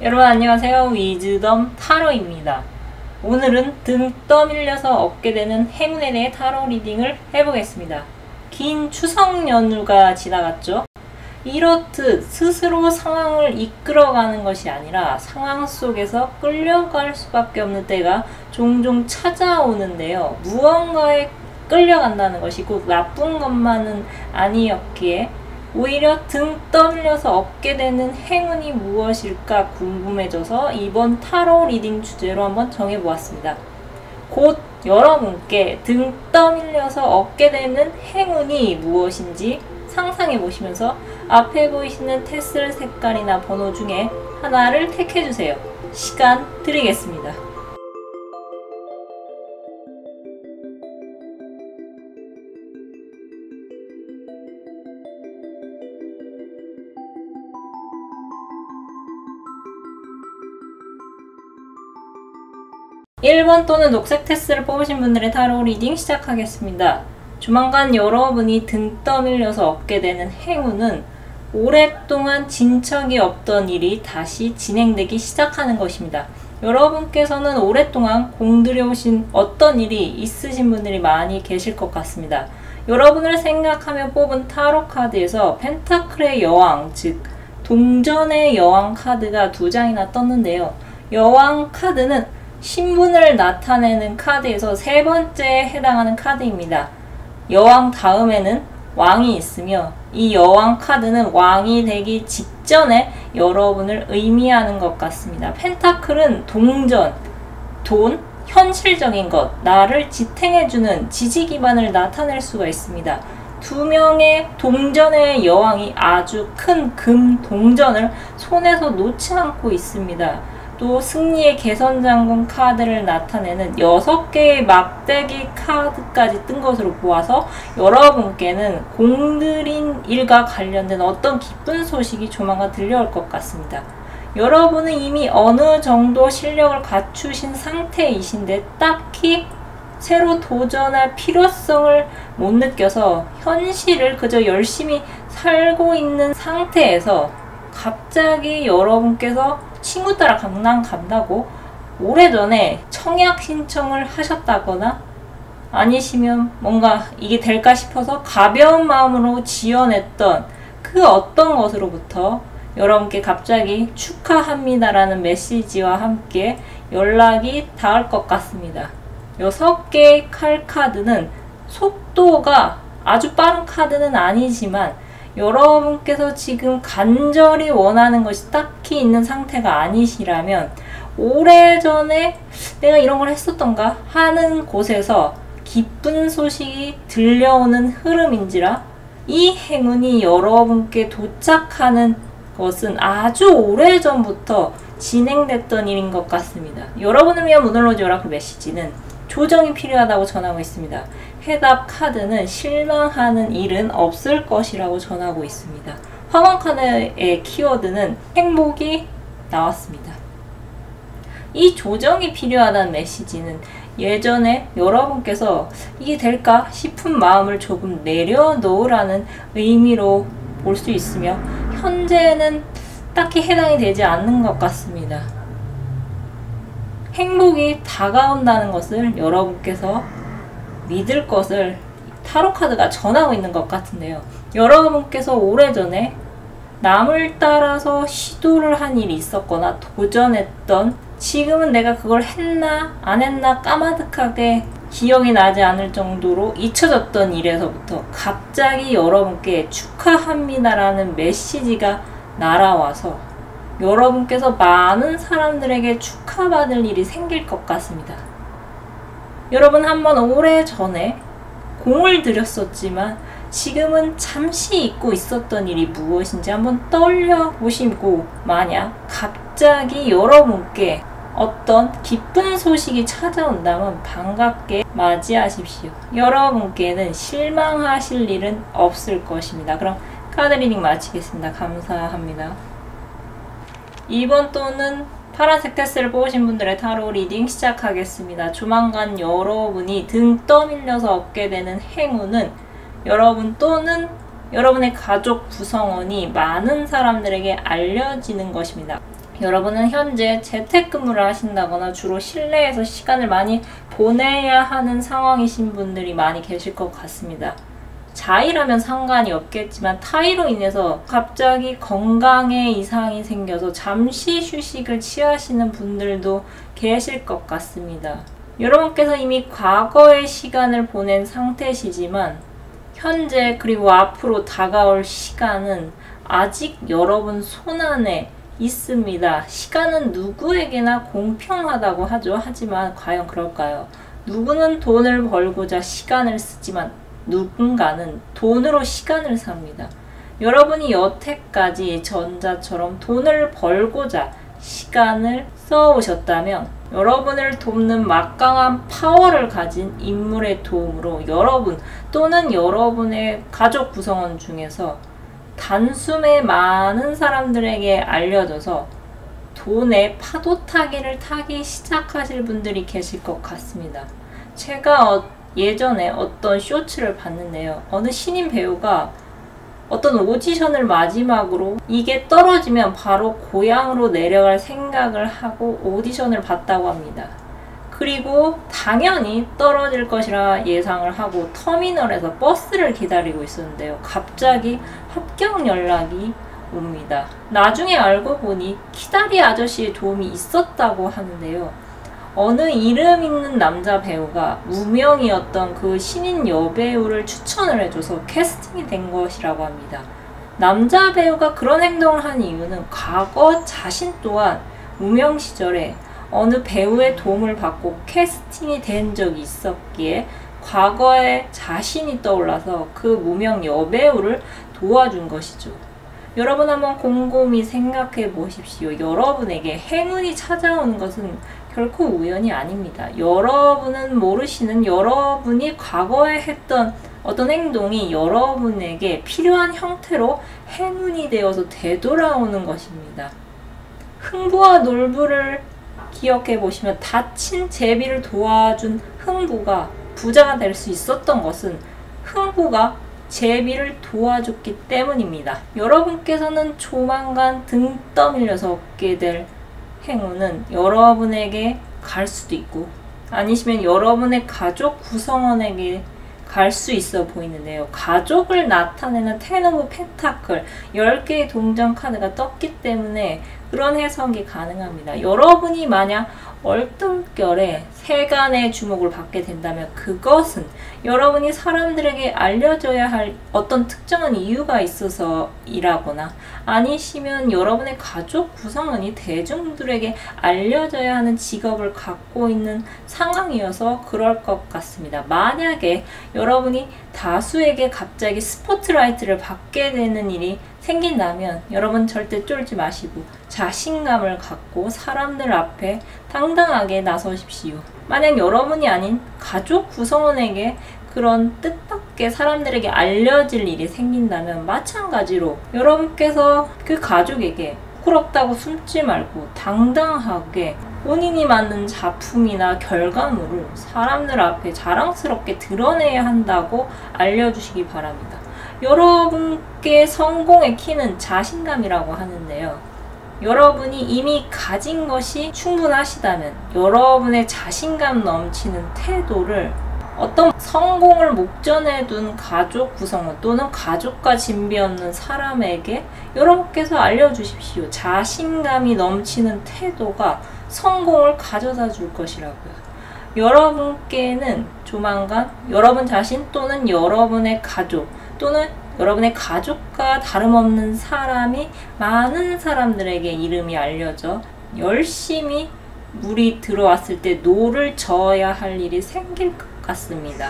여러분 안녕하세요. 위즈덤 타로입니다. 오늘은 등 떠밀려서 얻게 되는 행운에 대해 타로 리딩을 해보겠습니다. 긴 추석 연휴가 지나갔죠. 이렇듯 스스로 상황을 이끌어가는 것이 아니라 상황 속에서 끌려갈 수밖에 없는 때가 종종 찾아오는데요. 무언가에 끌려간다는 것이 꼭 나쁜 것만은 아니었기에 오히려 등 떠밀려서 얻게 되는 행운이 무엇일까 궁금해져서 이번 타로 리딩 주제로 한번 정해보았습니다. 곧 여러분께 등 떠밀려서 얻게 되는 행운이 무엇인지 상상해보시면서 앞에 보이시는 테슬 색깔이나 번호 중에 하나를 택해주세요. 시간 드리겠습니다. 1번 또는 녹색 테슬을 뽑으신 분들의 타로 리딩 시작하겠습니다. 조만간 여러분이 등 떠밀려서 얻게 되는 행운은 오랫동안 진척이 없던 일이 다시 진행되기 시작하는 것입니다. 여러분께서는 오랫동안 공들여오신 어떤 일이 있으신 분들이 많이 계실 것 같습니다. 여러분을 생각하며 뽑은 타로 카드에서 펜타클의 여왕, 즉 동전의 여왕 카드가 2장이나 떴는데요. 여왕 카드는 신분을 나타내는 카드에서 3번째에 해당하는 카드입니다. 여왕 다음에는 왕이 있으며 이 여왕 카드는 왕이 되기 직전에 여러분을 의미하는 것 같습니다. 펜타클은 동전, 돈, 현실적인 것, 나를 지탱해주는 지지 기반을 나타낼 수가 있습니다. 2명의 동전의 여왕이 아주 큰 금 동전을 손에서 놓지 않고 있습니다. 또 승리의 개선장군 카드를 나타내는 6개의 막대기 카드까지 뜬 것으로 보아서 여러분께는 공들인 일과 관련된 어떤 기쁜 소식이 조만간 들려올 것 같습니다. 여러분은 이미 어느 정도 실력을 갖추신 상태이신데 딱히 새로 도전할 필요성을 못 느껴서 현실을 그저 열심히 살고 있는 상태에서 갑자기 여러분께서 친구 따라 강남 간다고 오래전에 청약 신청을 하셨다거나 아니시면 뭔가 이게 될까 싶어서 가벼운 마음으로 지원했던 그 어떤 것으로부터 여러분께 갑자기 축하합니다라는 메시지와 함께 연락이 닿을 것 같습니다. 6개의 칼 카드는 속도가 아주 빠른 카드는 아니지만 여러분께서 지금 간절히 원하는 것이 딱히 있는 상태가 아니시라면 오래전에 내가 이런 걸 했었던가 하는 곳에서 기쁜 소식이 들려오는 흐름인지라 이 행운이 여러분께 도착하는 것은 아주 오래전부터 진행됐던 일인 것 같습니다. 여러분을 위한 모놀로지 오라클 메시지는 조정이 필요하다고 전하고 있습니다. 해답 카드는 실망하는 일은 없을 것이라고 전하고 있습니다. 황혼 카드의 키워드는 행복이 나왔습니다. 이 조정이 필요하다는 메시지는 예전에 여러분께서 이게 될까 싶은 마음을 조금 내려놓으라는 의미로 볼 수 있으며 현재는 딱히 해당이 되지 않는 것 같습니다. 행복이 다가온다는 것을 여러분께서 믿을 것을 타로 카드가 전하고 있는 것 같은데요. 여러분께서 오래전에 남을 따라서 시도를 한 일이 있었거나 도전했던 지금은 내가 그걸 했나 안 했나 까마득하게 기억이 나지 않을 정도로 잊혀졌던 일에서부터 갑자기 여러분께 축하합니다라는 메시지가 날아와서 여러분께서 많은 사람들에게 축하받을 일이 생길 것 같습니다. 여러분 한번 오래전에 공을 들였었지만 지금은 잠시 잊고 있었던 일이 무엇인지 한번 떠올려 보시고 만약 갑자기 여러분께 어떤 기쁜 소식이 찾아온다면 반갑게 맞이하십시오. 여러분께는 실망하실 일은 없을 것입니다. 그럼 카드 리딩 마치겠습니다. 감사합니다. 2번 또는 파란색 테슬을 뽑으신 분들의 타로 리딩 시작하겠습니다. 조만간 여러분이 등 떠밀려서 얻게 되는 행운은 여러분 또는 여러분의 가족 구성원이 많은 사람들에게 알려지는 것입니다. 여러분은 현재 재택근무를 하신다거나 주로 실내에서 시간을 많이 보내야 하는 상황이신 분들이 많이 계실 것 같습니다. 자의라면 상관이 없겠지만 타의로 인해서 갑자기 건강에 이상이 생겨서 잠시 휴식을 취하시는 분들도 계실 것 같습니다. 여러분께서 이미 과거의 시간을 보낸 상태시지만 현재 그리고 앞으로 다가올 시간은 아직 여러분 손안에 있습니다. 시간은 누구에게나 공평하다고 하죠. 하지만 과연 그럴까요? 누구는 돈을 벌고자 시간을 쓰지만 누군가는 돈으로 시간을 삽니다. 여러분이 여태까지 전자처럼 돈을 벌고자 시간을 써오셨다면 여러분을 돕는 막강한 파워를 가진 인물의 도움으로 여러분 또는 여러분의 가족 구성원 중에서 단숨에 많은 사람들에게 알려져서 돈의 파도 타기를 타기 시작하실 분들이 계실 것 같습니다. 제가 예전에 어떤 쇼츠를 봤는데요. 어느 신인 배우가 어떤 오디션을 마지막으로 이게 떨어지면 바로 고향으로 내려갈 생각을 하고 오디션을 봤다고 합니다. 그리고 당연히 떨어질 것이라 예상을 하고 터미널에서 버스를 기다리고 있었는데요. 갑자기 합격 연락이 옵니다. 나중에 알고 보니 키다리 아저씨의 도움이 있었다고 하는데요. 어느 이름 있는 남자 배우가 무명이었던 그 신인 여배우를 추천을 해줘서 캐스팅이 된 것이라고 합니다. 남자 배우가 그런 행동을 한 이유는 과거 자신 또한 무명 시절에 어느 배우의 도움을 받고 캐스팅이 된 적이 있었기에 과거의 자신이 떠올라서 그 무명 여배우를 도와준 것이죠. 여러분 한번 곰곰이 생각해 보십시오. 여러분에게 행운이 찾아오는 것은 결코 우연이 아닙니다. 여러분은 모르시는 여러분이 과거에 했던 어떤 행동이 여러분에게 필요한 형태로 행운이 되어서 되돌아오는 것입니다. 흥부와 놀부를 기억해 보시면 다친 제비를 도와준 흥부가 부자가 될 수 있었던 것은 흥부가 제비를 도와줬기 때문입니다. 여러분께서는 조만간 등 떠밀려서 얻게 될 행운은 여러분에게 갈 수도 있고 아니시면 여러분의 가족 구성원에게 갈 수 있어 보이는데요. 가족을 나타내는 10 오브 펜타클 10개의 동전 카드가 떴기 때문에 그런 해석이 가능합니다. 여러분이 만약 얼떨결에 세간의 주목을 받게 된다면 그것은 여러분이 사람들에게 알려줘야 할 어떤 특정한 이유가 있어서 일하거나 아니시면 여러분의 가족 구성원이 대중들에게 알려져야 하는 직업을 갖고 있는 상황이어서 그럴 것 같습니다. 만약에 여러분이 다수에게 갑자기 스포트라이트를 받게 되는 일이 생긴다면 여러분 절대 쫄지 마시고 자신감을 갖고 사람들 앞에 당당하게 나서십시오. 만약 여러분이 아닌 가족 구성원에게 그런 뜻밖의 사람들에게 알려질 일이 생긴다면 마찬가지로 여러분께서 그 가족에게 부끄럽다고 숨지 말고 당당하게 본인이 만든 작품이나 결과물을 사람들 앞에 자랑스럽게 드러내야 한다고 알려주시기 바랍니다. 여러분께 성공의 키는 자신감이라고 하는데요. 여러분이 이미 가진 것이 충분하시다면 여러분의 자신감 넘치는 태도를 어떤 성공을 목전에 둔 가족 구성원 또는 가족과 진비 없는 사람에게 여러분께서 알려주십시오. 자신감이 넘치는 태도가 성공을 가져다 줄 것이라고요. 여러분께는 조만간 여러분 자신 또는 여러분의 가족 또는 여러분의 가족과 다름없는 사람이 많은 사람들에게 이름이 알려져 열심히 물이 들어왔을 때 노를 저어야 할 일이 생길 것 같습니다.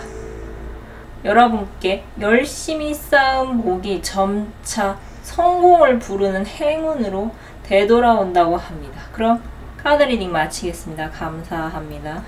여러분께 열심히 쌓은 복이 점차 성공을 부르는 행운으로 되돌아온다고 합니다. 그럼 카드 리딩 마치겠습니다. 감사합니다.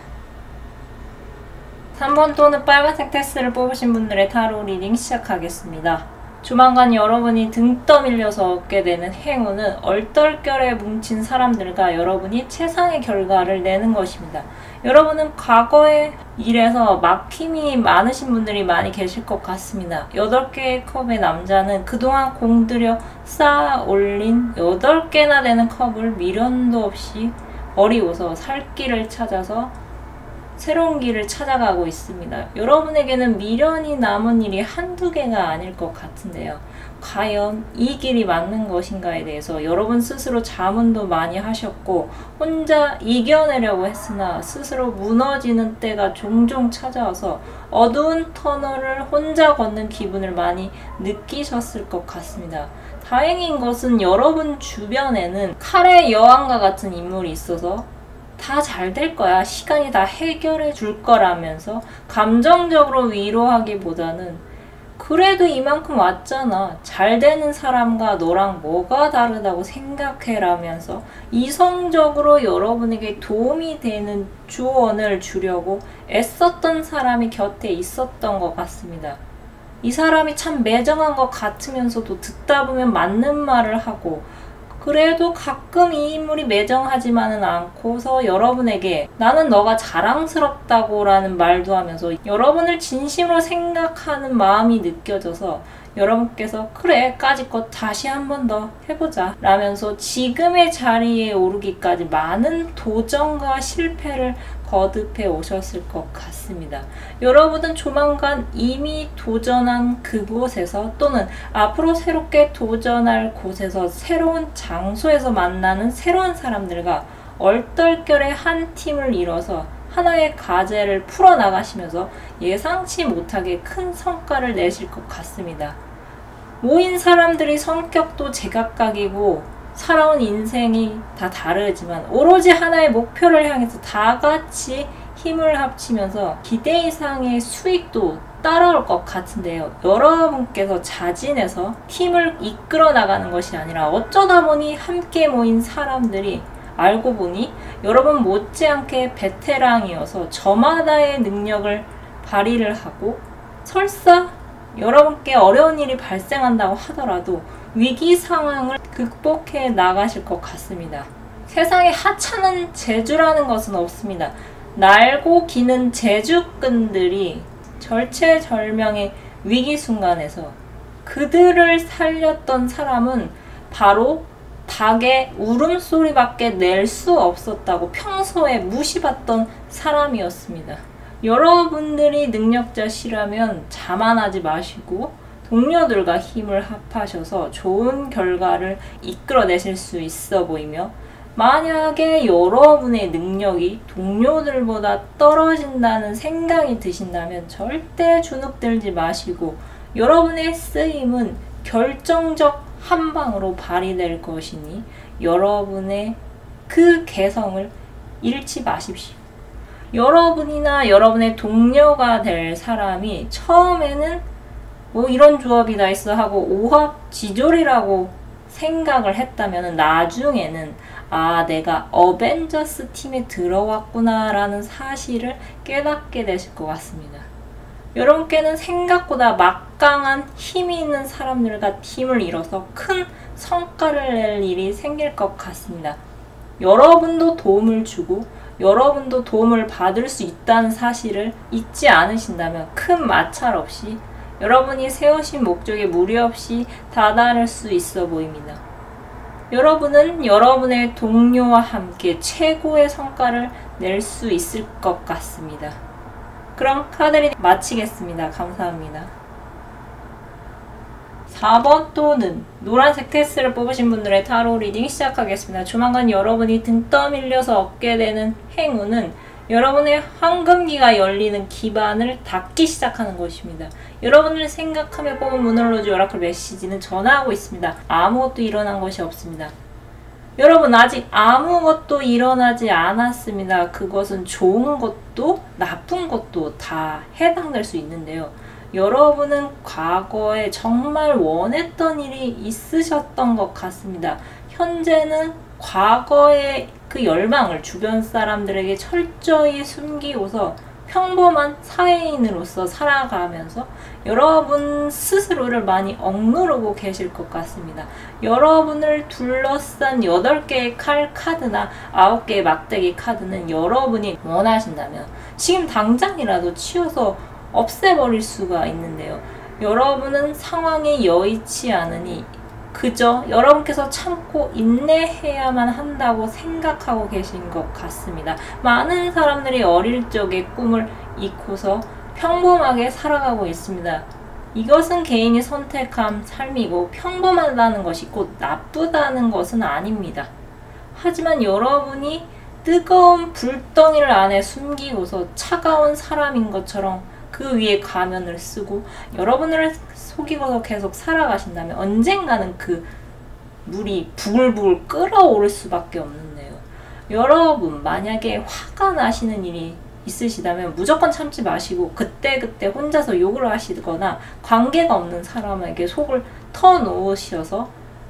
3번 또는 빨간색 테스트를 뽑으신 분들의 타로 리딩 시작하겠습니다. 조만간 여러분이 등 떠밀려서 얻게 되는 행운은 얼떨결에 뭉친 사람들과 여러분이 최상의 결과를 내는 것입니다. 여러분은 과거에 이래서 막힘이 많으신 분들이 많이 계실 것 같습니다. 8개의 컵의 남자는 그동안 공들여 쌓아 올린 8개나 되는 컵을 미련도 없이 버리고서 살 길을 찾아서 새로운 길을 찾아가고 있습니다. 여러분에게는 미련이 남은 일이 한두 개가 아닐 것 같은데요. 과연 이 길이 맞는 것인가에 대해서 여러분 스스로 자문도 많이 하셨고 혼자 이겨내려고 했으나 스스로 무너지는 때가 종종 찾아와서 어두운 터널을 혼자 걷는 기분을 많이 느끼셨을 것 같습니다. 다행인 것은 여러분 주변에는 칼의 여왕과 같은 인물이 있어서 다 잘 될 거야, 시간이 다 해결해 줄 거라면서 감정적으로 위로하기보다는 그래도 이만큼 왔잖아, 잘 되는 사람과 너랑 뭐가 다르다고 생각해라면서 이성적으로 여러분에게 도움이 되는 조언을 주려고 애썼던 사람이 곁에 있었던 것 같습니다. 이 사람이 참 매정한 것 같으면서도 듣다 보면 맞는 말을 하고, 그래도 가끔 이 인물이 매정하지만은 않고서 여러분에게 나는 너가 자랑스럽다고 라는 말도 하면서 여러분을 진심으로 생각하는 마음이 느껴져서 여러분께서 그래, 까짓것 다시 한 번 더 해보자 라면서 지금의 자리에 오르기까지 많은 도전과 실패를 거듭해 오셨을 것 같습니다. 여러분은 조만간 이미 도전한 그곳에서 또는 앞으로 새롭게 도전할 곳에서 새로운 장소에서 만나는 새로운 사람들과 얼떨결에 한 팀을 이뤄서 하나의 과제를 풀어나가시면서 예상치 못하게 큰 성과를 내실 것 같습니다. 모인 사람들이 성격도 제각각이고 살아온 인생이 다 다르지만 오로지 하나의 목표를 향해서 다 같이 힘을 합치면서 기대 이상의 수익도 따라올 것 같은데요. 여러분께서 자진해서 팀을 이끌어 나가는 것이 아니라 어쩌다 보니 함께 모인 사람들이 알고 보니 여러분 못지않게 베테랑이어서 저마다의 능력을 발휘를 하고 설사 여러분께 어려운 일이 발생한다고 하더라도 위기 상황을 극복해 나가실 것 같습니다. 세상에 하찮은 재주라는 것은 없습니다. 날고 기는 재주꾼들이 절체절명의 위기 순간에서 그들을 살렸던 사람은 바로 닭의 울음소리밖에 낼 수 없었다고 평소에 무시받던 사람이었습니다. 여러분들이 능력자시라면 자만하지 마시고 동료들과 힘을 합하셔서 좋은 결과를 이끌어내실 수 있어 보이며, 만약에 여러분의 능력이 동료들보다 떨어진다는 생각이 드신다면 절대 주눅들지 마시고 여러분의 쓰임은 결정적 한 방으로 발휘될 것이니 여러분의 그 개성을 잃지 마십시오. 여러분이나 여러분의 동료가 될 사람이 처음에는 뭐 이런 조합이 다 있어 하고 오합지졸이라고 생각을 했다면 나중에는 아, 내가 어벤져스 팀에 들어왔구나 라는 사실을 깨닫게 되실 것 같습니다. 여러분께는 생각보다 막강한 힘이 있는 사람들과 팀을 이뤄서 큰 성과를 낼 일이 생길 것 같습니다. 여러분도 도움을 주고 여러분도 도움을 받을 수 있다는 사실을 잊지 않으신다면 큰 마찰 없이 여러분이 세우신 목적에 무리 없이 다다를 수 있어 보입니다. 여러분은 여러분의 동료와 함께 최고의 성과를 낼 수 있을 것 같습니다. 그럼 카드리 마치겠습니다. 감사합니다. 4번 또는 노란색 테스트를 뽑으신 분들의 타로 리딩 시작하겠습니다. 조만간 여러분이 등 떠밀려서 얻게 되는 행운은 여러분의 황금기가 열리는 기반을 닫기 시작하는 것입니다. 여러분을 생각하며 뽑은 문홀로즈 오라클 메시지는 전하고 있습니다. 아무것도 일어난 것이 없습니다. 여러분, 아직 아무것도 일어나지 않았습니다. 그것은 좋은 것도 나쁜 것도 다 해당될 수 있는데요. 여러분은 과거에 정말 원했던 일이 있으셨던 것 같습니다. 현재는 과거의 그 열망을 주변 사람들에게 철저히 숨기고서 평범한 사회인으로서 살아가면서 여러분 스스로를 많이 억누르고 계실 것 같습니다. 여러분을 둘러싼 8개의 칼 카드나 9개의 막대기 카드는 여러분이 원하신다면 지금 당장이라도 치워서 없애버릴 수가 있는데요. 여러분은 상황이 여의치 않으니 그저 여러분께서 참고 인내해야만 한다고 생각하고 계신 것 같습니다. 많은 사람들이 어릴 적에 꿈을 잊고서 평범하게 살아가고 있습니다. 이것은 개인이 선택한 삶이고 평범하다는 것이 곧 나쁘다는 것은 아닙니다. 하지만 여러분이 뜨거운 불덩이를 안에 숨기고서 차가운 사람인 것처럼 그 위에 가면을 쓰고 여러분을 속이고서 계속 살아가신다면 언젠가는 그 물이 부글부글 끓어오를 수밖에 없는데요. 여러분 만약에 화가 나시는 일이 있으시다면 무조건 참지 마시고 그때그때 혼자서 욕을 하시거나 관계가 없는 사람에게 속을 터놓으셔서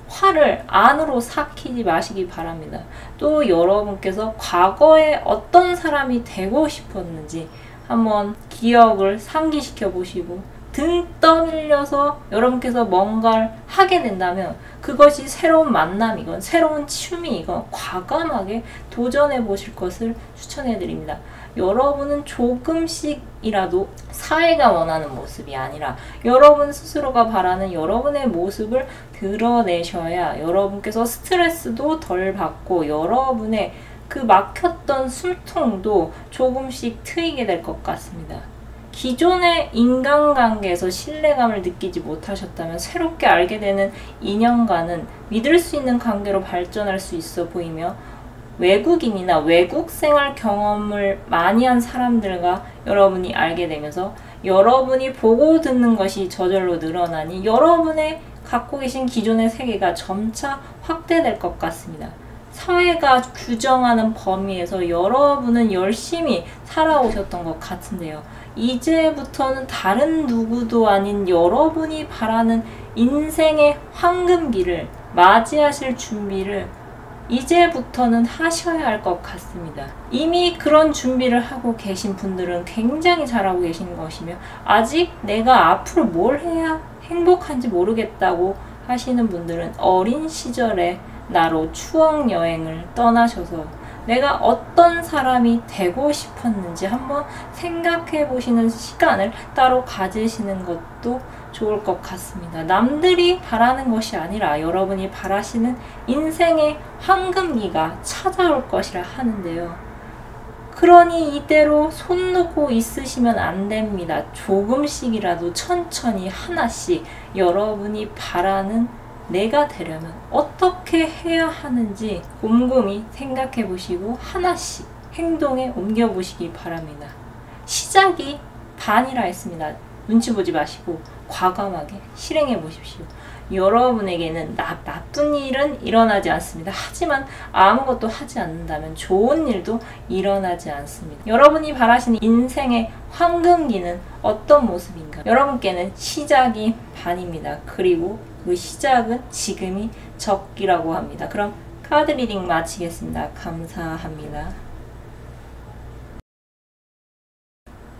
화를 안으로 삭히지 마시기 바랍니다. 또 여러분께서 과거에 어떤 사람이 되고 싶었는지 한번 기억을 상기시켜 보시고 등 떠밀려서 여러분께서 뭔가를 하게 된다면 그것이 새로운 만남이건 새로운 취미이건 과감하게 도전해 보실 것을 추천해 드립니다. 여러분은 조금씩이라도 사회가 원하는 모습이 아니라 여러분 스스로가 바라는 여러분의 모습을 드러내셔야 여러분께서 스트레스도 덜 받고 여러분의 그 막혔던 숨통도 조금씩 트이게 될 것 같습니다. 기존의 인간관계에서 신뢰감을 느끼지 못하셨다면 새롭게 알게 되는 인연과는 믿을 수 있는 관계로 발전할 수 있어 보이며 외국인이나 외국 생활 경험을 많이 한 사람들과 여러분이 알게 되면서 여러분이 보고 듣는 것이 저절로 늘어나니 여러분의 갖고 계신 기존의 세계가 점차 확대될 것 같습니다. 사회가 규정하는 범위에서 여러분은 열심히 살아오셨던 것 같은데요. 이제부터는 다른 누구도 아닌 여러분이 바라는 인생의 황금기를 맞이하실 준비를 이제부터는 하셔야 할 것 같습니다. 이미 그런 준비를 하고 계신 분들은 굉장히 잘하고 계신 것이며 아직 내가 앞으로 뭘 해야 행복한지 모르겠다고 하시는 분들은 어린 시절에 나로 추억 여행을 떠나셔서 내가 어떤 사람이 되고 싶었는지 한번 생각해 보시는 시간을 따로 가지시는 것도 좋을 것 같습니다. 남들이 바라는 것이 아니라 여러분이 바라시는 인생의 황금기가 찾아올 것이라 하는데요. 그러니 이대로 손 놓고 있으시면 안 됩니다. 조금씩이라도 천천히 하나씩 여러분이 바라는 내가 되려면 어떻게 해야 하는지 곰곰이 생각해 보시고 하나씩 행동에 옮겨 보시기 바랍니다. 시작이 반이라 했습니다. 눈치 보지 마시고 과감하게 실행해 보십시오. 여러분에게는 나쁜 일은 일어나지 않습니다. 하지만 아무것도 하지 않는다면 좋은 일도 일어나지 않습니다. 여러분이 바라시는 인생의 황금기는 어떤 모습인가? 여러분께는 시작이 반입니다. 그리고 그 시작은 지금이 적기라고 합니다. 그럼 카드 리딩 마치겠습니다. 감사합니다.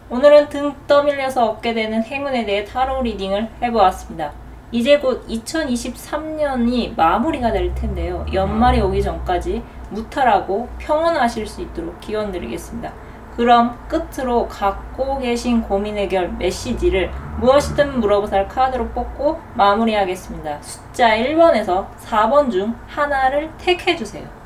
오늘은 등 떠밀려서 얻게 되는 행운에 대해 타로 리딩을 해보았습니다. 이제 곧 2023년이 마무리가 될 텐데요. 연말이 오기 전까지 무탈하고 평온하실 수 있도록 기원 드리겠습니다. 그럼 끝으로 갖고 계신 고민 해결 메시지를 무엇이든 물어보살 카드로 뽑고 마무리하겠습니다. 숫자 1번에서 4번 중 하나를 택해주세요.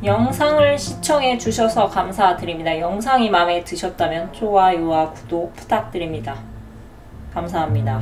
영상을 시청해 주셔서 감사드립니다. 영상이 마음에 드셨다면 좋아요와 구독 부탁드립니다. 감사합니다.